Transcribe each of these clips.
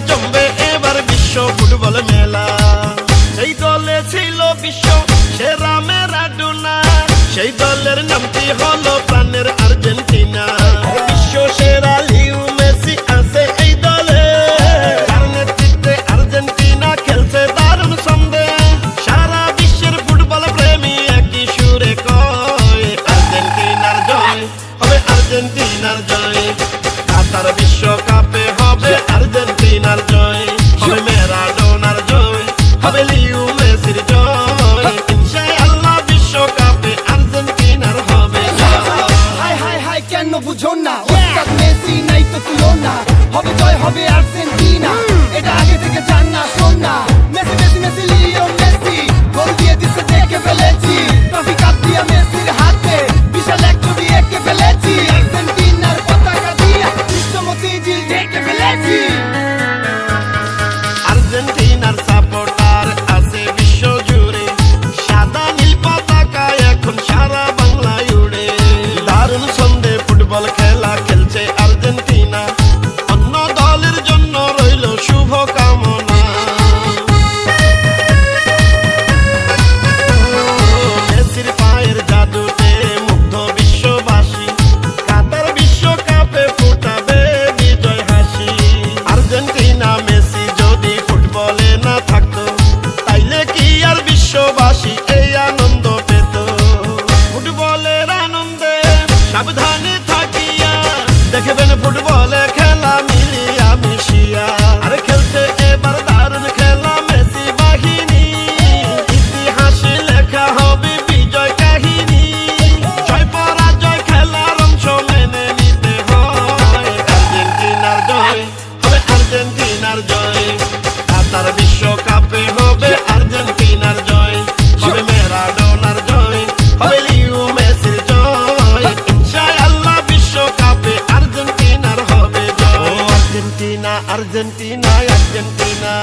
জমবে এবার বিশ্ব ফুটবল মেলা। সেই দলে ছিল বিশ্ব সেরা ম্যারাডোনা, সেই দলের নামটি হলো প্রাণের আর্জেন্টিনা। বিশ্ব সেরা লিও মেসি আছে এই দলে, যার নেতৃত্বে আর্জেন্টিনা খেলছে দারুণ ছন্দে। সারা বিশ্বের ফুটবল প্রেমী একই সুরে কয় আর্জেন্টিনার জয় হবে, আর্জেন্টিনার জয়। কাতার বিশ্বকাপে হবে আর্জেন্টিনার জয়, হবে ম্যারাডোনার জয়, হবে লিও মেসির জয়। ইনশাআল্লাহ বিশ্বকাপে আর্জেন্টিনার হবে জয়। হাই হাই হাই কেন বুঝো না, ওস্তাদ মেসি নাই তো তুলনা, হবে জয় হবে আর্জেন্টিনা, এটা আগে থেকে জান না শোন না। Messi Messi Messi Leo Messi গোল দিয়ে দিছে দেখে ফেলেছি, ট্রফি কাপ দিয়া মেসির হাতে বিশাল এক ছবি এঁকে ফেলেছি। আর্জেন্টিনার পতাকা দিয়া কৃষ্ণমতি জিল ঢেকে ফেলেছি। আর্জেন্টিনার সাপোর্টার আছে বিশ্ব জুড়ে, সাদা নীল পতাকা এখন সারা বাংলায় উড়ে। দারুণ ছন্দে ফুটবল খেলা খেলছে আর্জেন্টিনা, অন্য দলের জন্য রইল শুভ কামনা। মেসির পায়ের জাদুতে মুগ্ধ বিশ্ববাসী, কাতার বিশ্বকাপে ফোটাবে বিজয় হাসি। আর্জেন্টিনা মেসি যদি ফুটবলে না থাকতো, তাইলে কি আর বিশ্ববাসী এই আনন্দ পেত? ফুটবলের আনন্দে সাবধানে থাকিয়া দেখবেন ফুটবলে খেলা মিলিয়া মিশিয়া। আর খেলছে এবার দারুণ খেলা মেসি বাহিনী, ইতিহাসে লেখা হবে বিজয় কাহিনী। জয় পরাজয় খেলার অংশ মেনে নিতে হয়, আর্জেন্টিনার জয় হবে, আর্জেন্টিনার জয়। কাতার বিশ্বকাপে হবে আর্জেন্টিনার জয়, হবে ম্যারাডোনার জয়, হবে লিও মেসির জয়। ইনশাআল্লাহ বিশ্বকাপে আর্জেন্টিনার হবে জয়। Argentina Argentina Argentina,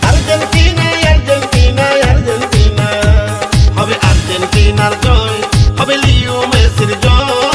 Argentina Argentina Argentina, হবে আর্জেন্টিনার জয়, হবে লিও মেসির জয়।